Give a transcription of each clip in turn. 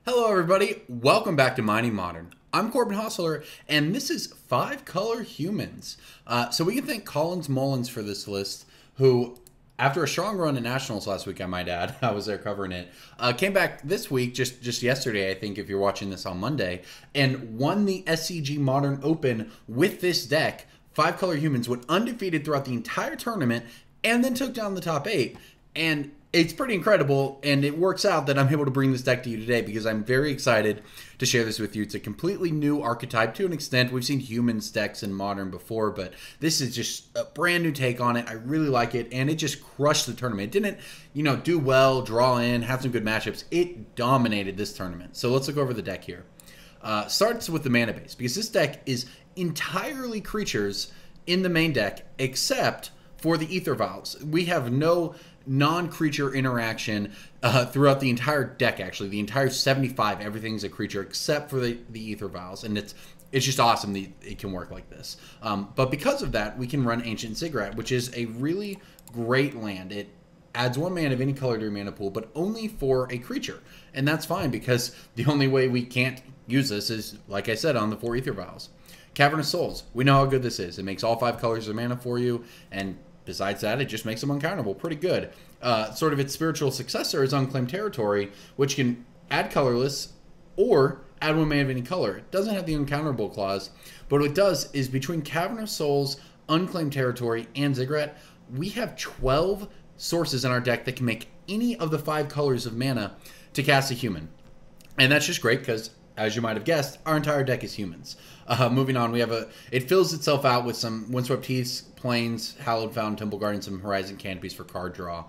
Hello everybody, welcome back to Mining Modern. I'm Corbin Hostler, and this is 5-color humans. So we can thank Collins Mullins for this list, who, after a strong run at Nationals last week, I might add, I was there covering it, came back this week, just yesterday, I think, if you're watching this on Monday, and won the SCG Modern Open with this deck. 5-color humans went undefeated throughout the entire tournament, and then took down the top 8. And it's pretty incredible, and it works out that I'm able to bring this deck to you today because I'm very excited to share this with you. It's a completely new archetype to an extent. We've seen humans decks in Modern before, but this is just a brand new take on it. I really like it, and it just crushed the tournament. It didn't, do well, draw in, have some good matchups. It dominated this tournament. So let's look over the deck here. Starts with the mana base, because this deck is entirely creatures in the main deck, except for the Ether Vials. We have no non-creature interaction throughout the entire deck, actually. The entire 75, everything's a creature except for the Ether Vials, and it's just awesome that it can work like this. But because of that, we can run Ancient Ziggurat, which is a really great land. It adds 1 mana of any color to your mana pool, but only for a creature. And that's fine, because the only way we can't use this is, like I said, on the 4 Ether Vials. Cavernous Souls, we know how good this is. It makes all 5 colors of mana for you, and besides that, it just makes them uncounterable. Pretty good. Sort of its spiritual successor is Unclaimed Territory, which can add colorless or add 1 mana of any color. It doesn't have the uncounterable clause, but what it does is between Cavernous Souls, Unclaimed Territory, and Ziggurat, we have 12 sources in our deck that can make any of the 5 colors of mana to cast a human. And that's just great because, as you might have guessed, our entire deck is humans. Moving on, we have it fills itself out with some Windswept Heaths, Plains, Hallowed Fountain, Temple Garden, some Horizon Canopies for card draw.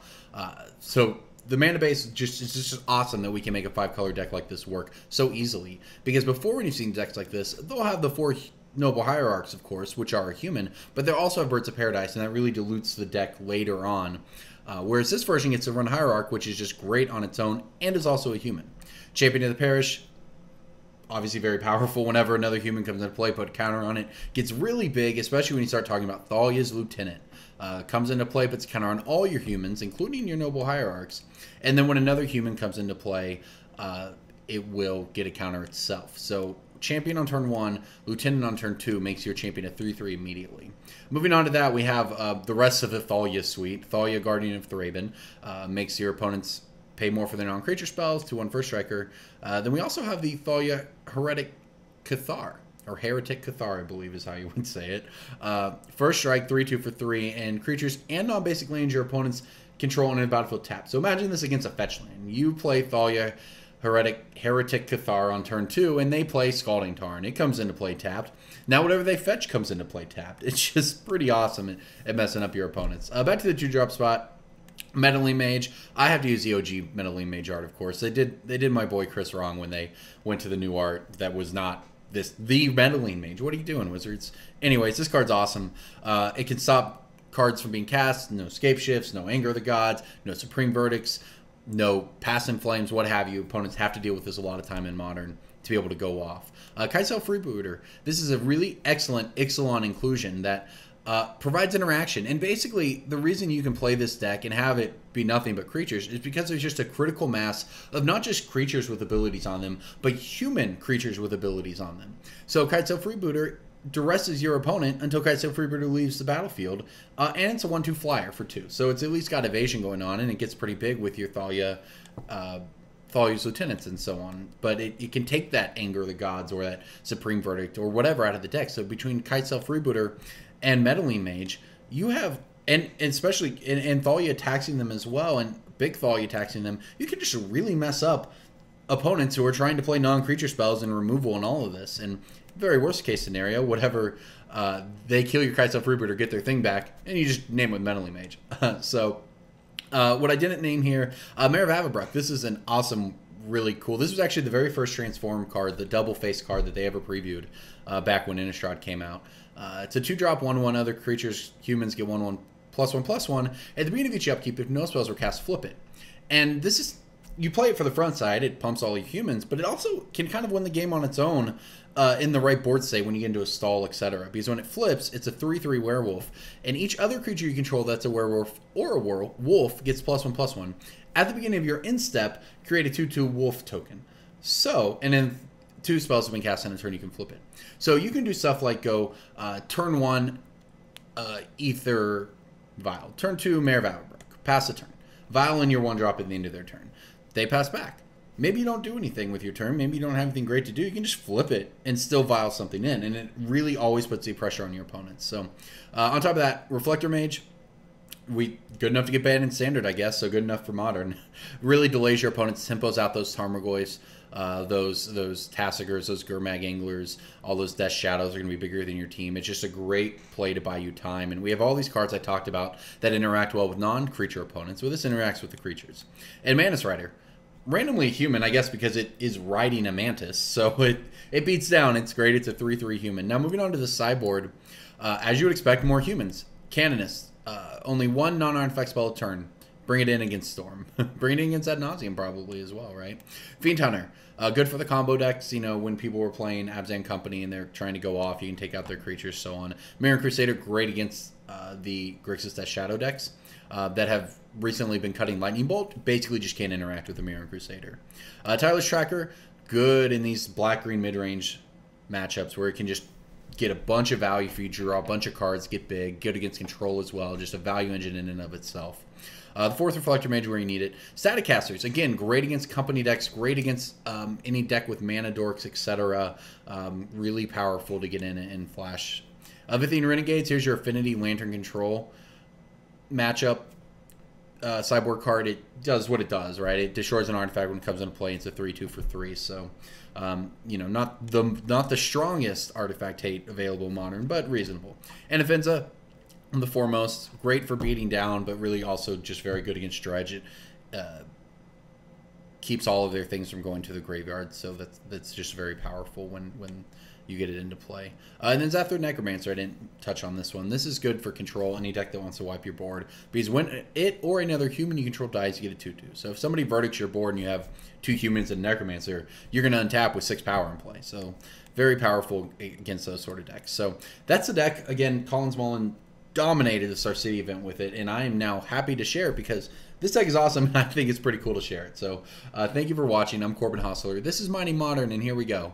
So the mana base is just awesome that we can make a 5-color deck like this work so easily. Because before, when you've seen decks like this, they'll have the 4 Noble Hierarchs, of course, which are human, but they'll also have Birds of Paradise, and that really dilutes the deck later on. Whereas this version gets to run Hierarch, which is just great on its own, and is also a human. Champion of the Parish, obviously very powerful. Whenever another human comes into play, put a counter on it. Gets really big, especially when you start talking about Thalia's Lieutenant. Comes into play, puts a counter on all your humans, including your Noble Hierarchs. And then when another human comes into play, it will get a counter itself. So Champion on turn 1, Lieutenant on turn 2 makes your Champion a 3/3 immediately. Moving on to that, we have the rest of the Thalia suite. Thalia, Guardian of Thraben, makes your opponents pay more for their non-creature spells, 2/1 First Striker. Then we also have the Thalia Heretic Cathar, or Heretic Cathar, I believe is how you would say it. First Strike, 3/2 for 3, and creatures and non-basic lands your opponents control on a battlefield tap. So imagine this against a fetch land. You play Thalia Heretic Cathar on turn 2, and they play Scalding Tarn. It comes into play tapped. Now whatever they fetch comes into play tapped. It's just pretty awesome at messing up your opponents. Back to the 2-drop spot. Meddling Mage. I have to use the OG Meddling Mage art, of course. They did my boy Chris wrong when they went to the new art that was not the Meddling Mage. What are you doing, Wizards? Anyways, this card's awesome. It can stop cards from being cast. No Scape Shifts, no Anger of the Gods, no Supreme Verdicts, no Pass in Flames, what have you. Opponents have to deal with this a lot of time in Modern to be able to go off. Kai'Sa Freebooter. This is a really excellent Ixalan inclusion that provides interaction. And basically, the reason you can play this deck and have it be nothing but creatures is because there's just a critical mass of not just creatures with abilities on them, but human creatures with abilities on them. So Kai'Sa Freebooter duresses your opponent until Kai'Sa Freebooter leaves the battlefield, and it's a 1/2 flyer for 2. So it's at least got evasion going on, and it gets pretty big with your Thalia's Lieutenants and so on. But it can take that Anger of the Gods or that Supreme Verdict or whatever out of the deck. So between Kai'Sa Freebooter and Meddling Mage, you have, and especially in Thalia taxing them as well, and Big Thalia taxing them, you can just really mess up opponents who are trying to play non-creature spells and removal and all of this. And very worst case scenario, whatever, they kill your Kai'Sa Freebooter, get their thing back, and you just name it with Meddling Mage. So what I didn't name here, Mayor of Avabruck. This is an awesome, really cool. This was actually the very first Transform card, the double face card that they ever previewed back when Innistrad came out. It's a 2-drop 1/1. Other creatures, humans, get 1/1 +1/+1. At the beginning of each upkeep, if no spells were cast, flip it. And this is, you play it for the front side, it pumps all your humans, but it also can kind of win the game on its own in the right board state when you get into a stall, etc. Because when it flips, it's a 3/3 werewolf, and each other creature you control that's a werewolf or a wolf gets +1/+1. At the beginning of your instep, create a 2/2 wolf token. So, and then 2 spells have been cast in a turn, you can flip it. So you can do stuff like go turn 1, Ether Vial. Turn 2, Mayor of Avabrook. Pass a turn. Vial in your 1-drop at the end of their turn. They pass back. Maybe you don't do anything with your turn. Maybe you don't have anything great to do. You can just flip it and still Vial something in. And it really always puts the pressure on your opponents. So on top of that, Reflector Mage, good enough to get banned in Standard, I guess. So good enough for Modern. Really delays your opponent's tempos out those Tarmogoyfs. Those Tassigers, those Gurmag Anglers, all those Death Shadows are going to be bigger than your team. It's just a great play to buy you time. And we have all these cards I talked about that interact well with non-creature opponents. Well, this interacts with the creatures. And Mantis Rider. Randomly human, I guess, because it is riding a Mantis. So it beats down. It's great. It's a 3/3 human. Now, moving on to the sideboard. As you would expect, more humans. Canonist. Only 1 non-artifact spell a turn. Bring it in against Storm. Bring it in against Ad Nauseam probably as well, right? Fiend Hunter. Good for the combo decks, you know, when people were playing Abzan Company and they're trying to go off, you can take out their creatures, so on. Mirror Crusader, great against the Grixis Death Shadow decks that have recently been cutting Lightning Bolt. Basically just can't interact with the Mirror Crusader. Tireless Tracker, good in these black-green mid-range matchups where it can just get a bunch of value for you, draw a bunch of cards, get big, good against control as well, just a value engine in and of itself. The 4th Reflector Mage where you need it. Static Casters, again, great against company decks, great against any deck with mana dorks, etc. Really powerful to get in and flash. Vithine Renegades, here's your Affinity Lantern Control matchup. Sideboard card, it does what it does, right? It destroys an artifact when it comes into play. It's a 3/2 for 3, so you know, not the strongest artifact hate available Modern, but reasonable. And Affinza, the foremost, great for beating down, but really also just very good against Dredge. It keeps all of their things from going to the graveyard, so that's just very powerful when you get it into play. And then Zephyr Necromancer, I didn't touch on this one. This is good for control, any deck that wants to wipe your board, because when it or another human you control dies, you get a 2/2. So if somebody verdicts your board and you have 2 humans and Necromancer, you're going to untap with 6 power in play. So very powerful against those sort of decks. So that's the deck. Again, Collins Mullen dominated the Star City event with it, and I am now happy to share it because this deck is awesome, and I think it's pretty cool to share it. So thank you for watching. I'm Corbin Hostler. This is Mighty Modern, and here we go.